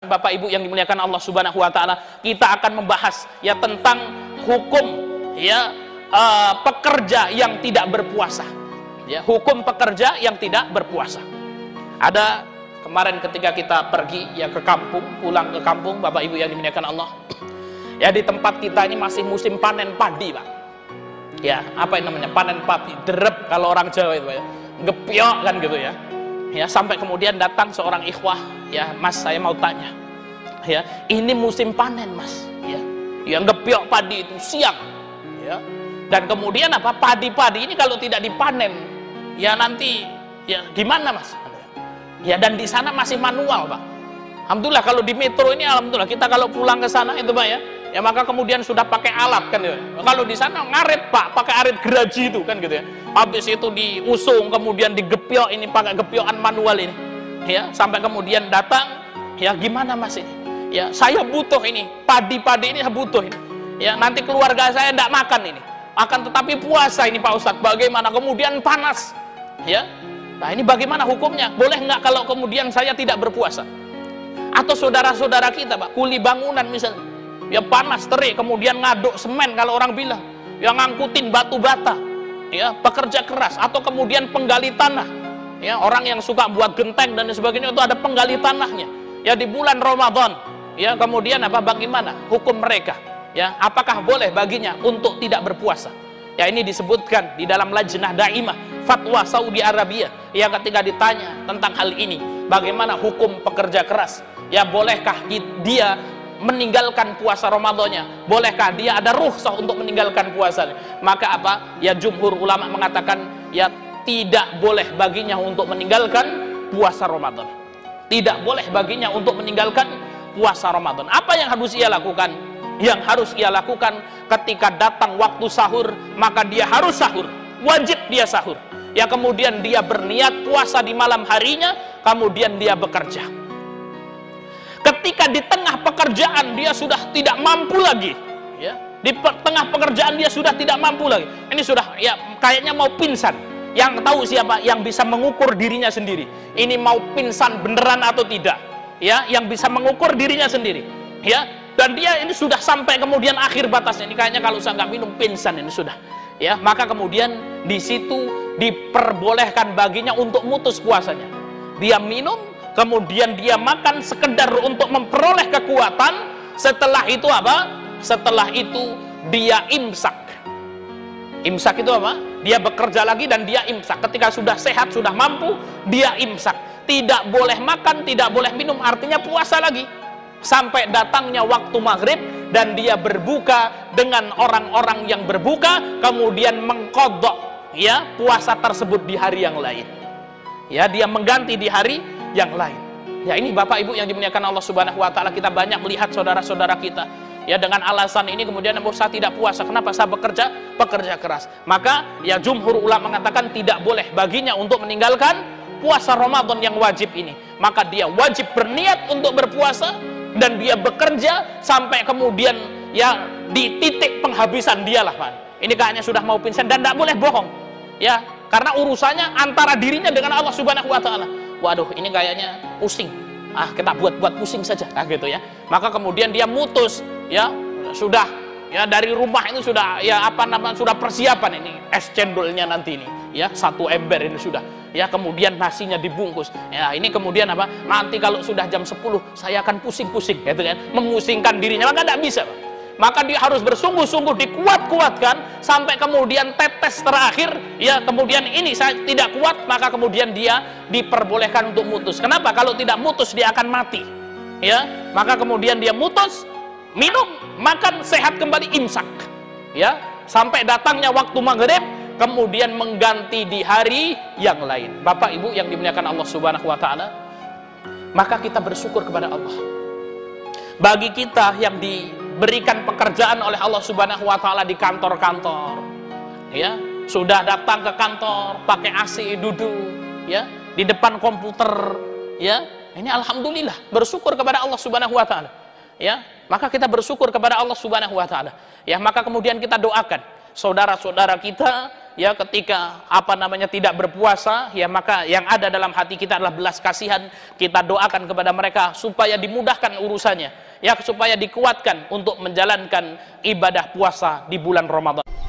Bapak Ibu yang dimuliakan Allah Subhanahu wa taala, kita akan membahas ya tentang hukum ya pekerja yang tidak berpuasa. Ya, hukum pekerja yang tidak berpuasa. Ada kemarin ketika kita pergi ya ke kampung, pulang ke kampung, Bapak Ibu yang dimuliakan Allah. Ya, di tempat kita ini masih musim panen padi, Pak. Ya, apa yang namanya? Panen padi, derep kalau orang Jawa itu, Pak ya. Gepiok kan gitu ya. Ya, sampai kemudian datang seorang ikhwah, ya, Mas, saya mau tanya. Ya, ini musim panen, Mas. Ya. Yang gepiok padi itu siang. Ya. Dan kemudian apa? Padi-padi ini kalau tidak dipanen, ya nanti ya gimana, Mas? Ya, dan di sana masih manual, Pak. Alhamdulillah kalau di metro ini alhamdulillah kita kalau pulang ke sana itu, Pak ya. Ya maka kemudian sudah pakai alat kan ya. Kalau di sana ngarit, Pak, pakai arit geraji itu kan gitu ya. Habis itu diusung, kemudian digepiok ini pakai gepiokan manual ini. Ya, sampai kemudian datang, ya gimana, Mas ini? Ya, saya butuh ini, padi-padi ini saya butuh ini. Ya, nanti keluarga saya tidak makan ini. Akan tetapi puasa ini, Pak Ustadz, bagaimana? Kemudian panas. Ya. Nah, ini bagaimana hukumnya? Boleh nggak kalau kemudian saya tidak berpuasa? Atau saudara-saudara kita, Pak, kuli bangunan misalnya. Ya panas terik, kemudian ngaduk semen kalau orang bilang, yang ngangkutin batu bata, ya pekerja keras, atau kemudian penggali tanah, ya orang yang suka buat genteng dan sebagainya itu ada penggali tanahnya, ya di bulan Ramadan, ya kemudian apa bagaimana hukum mereka, ya apakah boleh baginya untuk tidak berpuasa? Ya ini disebutkan di dalam Lajnah Daimah Fatwa Saudi Arabia, yang ketika ditanya tentang hal ini, bagaimana hukum pekerja keras, ya bolehkah dia meninggalkan puasa Ramadannya, bolehkah dia ada rukhsah untuk meninggalkan puasanya? Maka apa? Ya jumhur ulama mengatakan ya tidak boleh baginya untuk meninggalkan puasa Ramadan. Tidak boleh baginya untuk meninggalkan puasa Ramadan. Apa yang harus ia lakukan? Yang harus ia lakukan ketika datang waktu sahur, maka dia harus sahur, wajib dia sahur. Ya kemudian dia berniat puasa di malam harinya, kemudian dia bekerja. Ketika di tengah pekerjaan dia sudah tidak mampu lagi, ya di tengah pekerjaan dia sudah tidak mampu lagi, ini sudah ya kayaknya mau pingsan. Yang tahu siapa? Yang bisa mengukur dirinya sendiri, ini mau pingsan beneran atau tidak, ya yang bisa mengukur dirinya sendiri, ya. Dan dia ini sudah sampai kemudian akhir batasnya, ini kayaknya kalau saya nggak minum pingsan ini sudah, ya maka kemudian di situ diperbolehkan baginya untuk mutus puasanya. Dia minum, kemudian dia makan sekedar untuk memperoleh kekuatan. Setelah itu apa? Setelah itu dia imsak. Imsak itu apa? Dia bekerja lagi dan dia imsak. Ketika sudah sehat, sudah mampu, dia imsak. Tidak boleh makan, tidak boleh minum, artinya puasa lagi. Sampai datangnya waktu maghrib dan dia berbuka dengan orang-orang yang berbuka, kemudian mengqadha ya puasa tersebut di hari yang lain. Ya, dia mengganti di hari yang lain. Ya ini Bapak Ibu yang dimuliakan Allah Subhanahu wa taala, kita banyak melihat saudara-saudara kita ya dengan alasan ini kemudian saya tidak puasa. Kenapa? Saya pekerja keras. Maka ya jumhur ulama mengatakan tidak boleh baginya untuk meninggalkan puasa Ramadan yang wajib ini. Maka dia wajib berniat untuk berpuasa dan dia bekerja sampai kemudian ya di titik penghabisan dialah, Pak. Ini kayaknya sudah mau pingsan dan tidak boleh bohong. Ya, karena urusannya antara dirinya dengan Allah Subhanahu wa taala. Waduh, ini kayaknya pusing. Ah, kita buat pusing saja. Ah, gitu ya. Maka kemudian dia mutus, ya, sudah ya dari rumah itu sudah ya apa namanya sudah persiapan ini es cendolnya nanti ini, ya, 1 ember ini sudah. Ya, kemudian nasinya dibungkus. Ya, ini kemudian apa? Nanti kalau sudah jam 10 saya akan pusing-pusing, gitu kan. Memusingkan dirinya, maka tidak bisa, Pak. Maka dia harus bersungguh-sungguh dikuat-kuatkan sampai kemudian tetes terakhir, ya kemudian ini saya tidak kuat, maka kemudian dia diperbolehkan untuk mutus. Kenapa? Kalau tidak mutus dia akan mati, ya maka kemudian dia mutus, minum, makan, sehat kembali, imsak, ya sampai datangnya waktu maghrib, kemudian mengganti di hari yang lain. Bapak Ibu yang dimuliakan Allah Subhanahu wa taala, maka kita bersyukur kepada Allah. Bagi kita yang diberikan pekerjaan oleh Allah Subhanahu wa taala di kantor-kantor, ya sudah datang ke kantor pakai AC, duduk ya di depan komputer, ya ini alhamdulillah bersyukur kepada Allah Subhanahu wa taala, ya maka kita bersyukur kepada Allah Subhanahu wa taala, ya maka kemudian kita doakan saudara-saudara kita ya ketika apa namanya tidak berpuasa, ya maka yang ada dalam hati kita adalah belas kasihan. Kita doakan kepada mereka supaya dimudahkan urusannya, ya supaya dikuatkan untuk menjalankan ibadah puasa di bulan Ramadan.